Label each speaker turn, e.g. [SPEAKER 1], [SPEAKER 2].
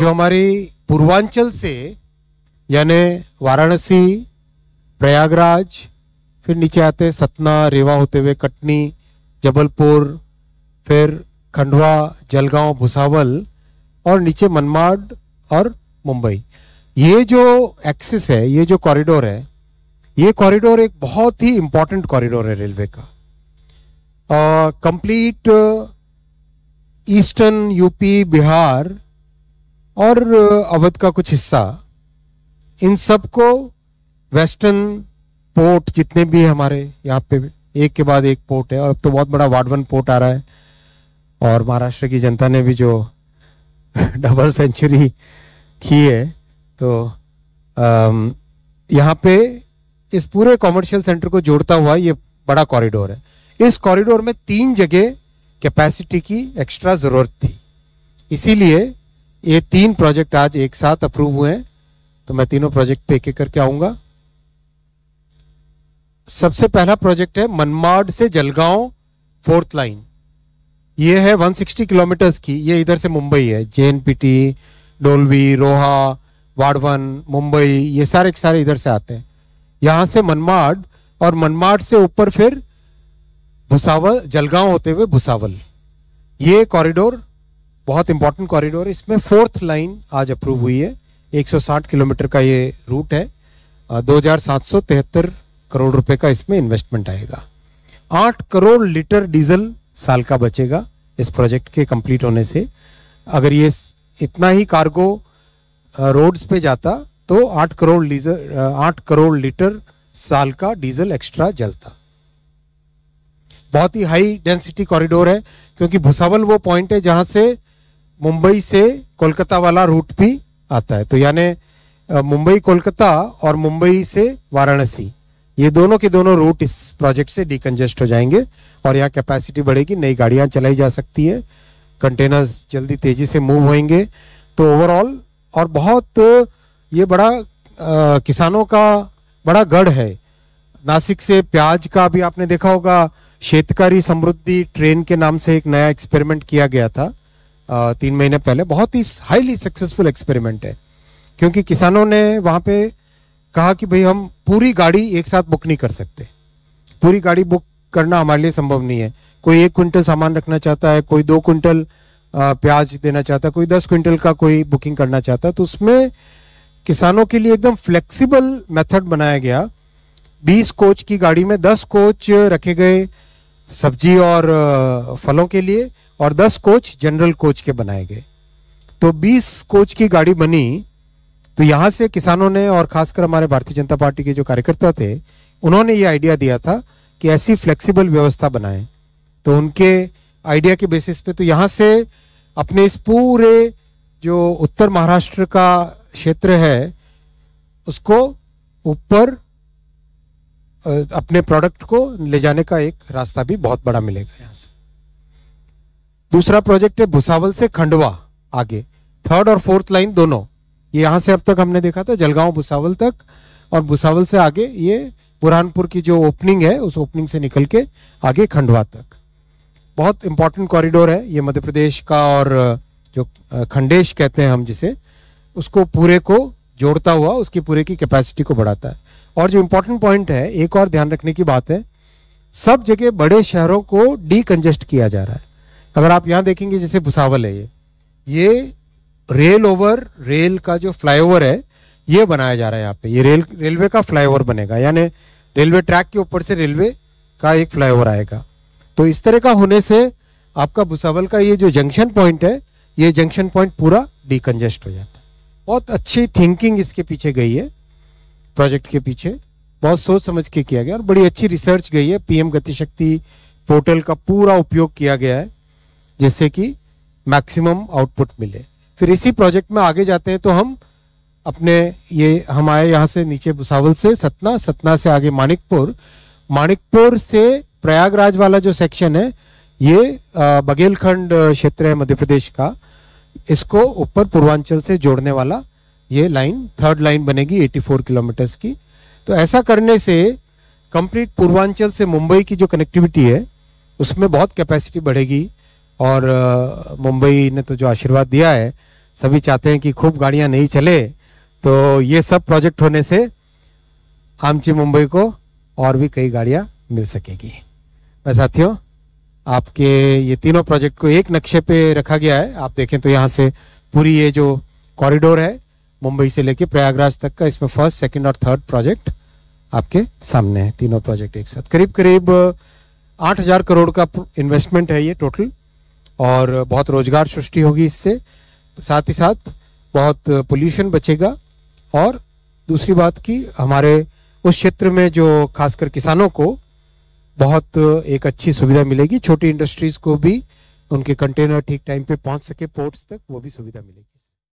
[SPEAKER 1] जो हमारी पूर्वांचल से यानी वाराणसी, प्रयागराज, फिर नीचे आते हैं सतना, रेवा होते हुए कटनी, जबलपुर, फिर खंडवा, जलगांव, भुसावल और नीचे मनमाड और मुंबई। ये जो एक्सिस है, ये जो कॉरिडोर है, ये कॉरिडोर एक बहुत ही इंपॉर्टेंट कॉरिडोर है रेलवे का। कंप्लीट ईस्टर्न यूपी, बिहार और अवध का कुछ हिस्सा, इन सबको वेस्टर्न पोर्ट जितने भी हमारे यहाँ पे एक के बाद एक पोर्ट है, और अब तो बहुत बड़ा वाडवन पोर्ट आ रहा है। और महाराष्ट्र की जनता ने भी जो डबल सेंचुरी की है, तो यहाँ पे इस पूरे कॉमर्शियल सेंटर को जोड़ता हुआ ये बड़ा कॉरिडोर है। इस कॉरिडोर में 3 जगह कैपेसिटी की एक्स्ट्रा जरूरत थी, इसीलिए ये 3 प्रोजेक्ट आज एक साथ अप्रूव हुए हैं। तो मैं तीनों प्रोजेक्ट पे एक-एक करके आऊंगा। सबसे पहला प्रोजेक्ट है मनमाड से जलगांव 4th लाइन। ये है 160 किलोमीटर्स की। ये इधर से मुंबई है, JNPT, डोलवी, रोहा, वाडवन, मुंबई, ये सारे के सारे इधर से आते हैं। यहाँ से मनमाड, और मनमाड से ऊपर फिर भुसावल, जलगांव होते हुए भुसावल। ये कॉरिडोर बहुत इंपॉर्टेंट कॉरिडोर है। इसमें 4th लाइन आज अप्रूव हुई है। 160 किलोमीटर का ये रूट है। 2773 करोड़ रुपए का इसमें इन्वेस्टमेंट आएगा। 8 करोड़ लीटर डीजल साल का बचेगा इस प्रोजेक्ट के कंप्लीट होने से। अगर ये इतना ही कार्गो रोड्स पे जाता तो 8 करोड़ लीटर साल का डीजल एक्स्ट्रा जलता। बहुत ही हाई डेंसिटी कॉरिडोर है, क्योंकि भुसावल वो पॉइंट है जहां से मुंबई से कोलकाता वाला रूट भी आता है। तो यानी मुंबई कोलकाता और मुंबई से वाराणसी, ये दोनों के दोनों रूट इस प्रोजेक्ट से डिकंजेस्ट हो जाएंगे और यहाँ कैपेसिटी बढ़ेगी, नई गाड़ियां चलाई जा सकती है, कंटेनर्स जल्दी तेजी से मूव होंगे। तो ओवरऑल और बहुत ये बड़ा किसानों का बड़ा गढ़ है। नासिक से प्याज का भी आपने देखा होगा, शेतकारी समृद्धि ट्रेन के नाम से एक नया एक्सपेरिमेंट किया गया था 3 महीने पहले। बहुत ही हाईली सक्सेसफुल एक्सपेरिमेंट है, क्योंकि किसानों ने वहां पे कहा कि भाई हम पूरी गाड़ी एक साथ बुक नहीं कर सकते, पूरी गाड़ी बुक करना हमारे लिए संभव नहीं है। कोई 1 क्विंटल सामान रखना चाहता है, कोई 2 क्विंटल प्याज देना चाहता है, कोई 10 क्विंटल का कोई बुकिंग करना चाहता है। तो उसमें किसानों के लिए एकदम फ्लेक्सिबल मेथड बनाया गया। 20 कोच की गाड़ी में 10 कोच रखे गए सब्जी और फलों के लिए, और 10 कोच जनरल कोच के बनाए गए। तो 20 कोच की गाड़ी बनी। तो यहाँ से किसानों ने, और खासकर हमारे भारतीय जनता पार्टी के जो कार्यकर्ता थे, उन्होंने ये आइडिया दिया था कि ऐसी फ्लेक्सिबल व्यवस्था बनाएं। तो उनके आइडिया के बेसिस पे तो यहाँ से अपने इस पूरे जो उत्तर महाराष्ट्र का क्षेत्र है उसको ऊपर अपने प्रोडक्ट को ले जाने का एक रास्ता भी बहुत बड़ा मिलेगा यहाँ से। दूसरा प्रोजेक्ट है भुसावल से खंडवा आगे, 3rd और 4th लाइन दोनों। ये यहाँ से अब तक हमने देखा था जलगांव भुसावल तक, और भुसावल से आगे ये बुरहानपुर की जो ओपनिंग है उस ओपनिंग से निकल के आगे खंडवा तक। बहुत इंपॉर्टेंट कॉरिडोर है ये मध्य प्रदेश का, और जो खंडेश कहते हैं हम जिसे, उसको पूरे को जोड़ता हुआ उसकी पूरे की कैपेसिटी को बढ़ाता है। और जो इंपॉर्टेंट पॉइंट है, एक और ध्यान रखने की बात है, सब जगह बड़े शहरों को डीकंजेस्ट किया जा रहा है। अगर आप यहाँ देखेंगे जैसे भुसावल है, ये रेल का जो फ्लाईओवर है ये बनाया जा रहा है यहाँ पे। ये रेलवे का फ्लाईओवर बनेगा, यानी रेलवे ट्रैक के ऊपर से रेलवे का एक फ्लाईओवर आएगा। तो इस तरह का होने से आपका भुसावल का ये जो जंक्शन पॉइंट है, ये जंक्शन पॉइंट पूरा डीकंजेस्ट हो जाता है। बहुत अच्छी थिंकिंग इसके पीछे गई है, प्रोजेक्ट के पीछे बहुत सोच समझ के किया गया और बड़ी अच्छी रिसर्च गई है। PM गति शक्ति पोर्टल का पूरा उपयोग किया गया है जिससे कि मैक्सिमम आउटपुट मिले। फिर इसी प्रोजेक्ट में आगे जाते हैं तो हम आए यहाँ से नीचे भुसावल से सतना से आगे मानिकपुर से प्रयागराज वाला जो सेक्शन है, ये बघेलखंड क्षेत्र है मध्य प्रदेश का, इसको ऊपर पूर्वांचल से जोड़ने वाला ये लाइन 3rd लाइन बनेगी 84 किलोमीटर्स की। तो ऐसा करने से कंप्लीट पूर्वांचल से मुंबई की जो कनेक्टिविटी है उसमें बहुत कैपेसिटी बढ़ेगी। और मुंबई ने तो जो आशीर्वाद दिया है सभी चाहते हैं कि खूब गाड़ियां नहीं चले, तो ये सब प्रोजेक्ट होने से आमची मुंबई को और भी कई गाड़ियां मिल सकेगी। मैं साथियों, आपके ये तीनों प्रोजेक्ट को एक नक्शे पे रखा गया है। आप देखें तो यहाँ से पूरी ये जो कॉरिडोर है मुंबई से लेके प्रयागराज तक का, इसमें फर्स्ट, सेकंड और थर्ड प्रोजेक्ट आपके सामने है। तीनों प्रोजेक्ट एक साथ करीब करीब 8,000 करोड़ का इन्वेस्टमेंट है ये टोटल, और बहुत रोजगार सृष्टि होगी इससे, साथ ही साथ बहुत पोल्यूशन बचेगा। और दूसरी बात कि हमारे उस क्षेत्र में जो खासकर किसानों को बहुत एक अच्छी सुविधा मिलेगी, छोटी इंडस्ट्रीज को भी उनके कंटेनर ठीक टाइम पे पहुंच सके पोर्ट्स तक, वो भी सुविधा मिलेगी।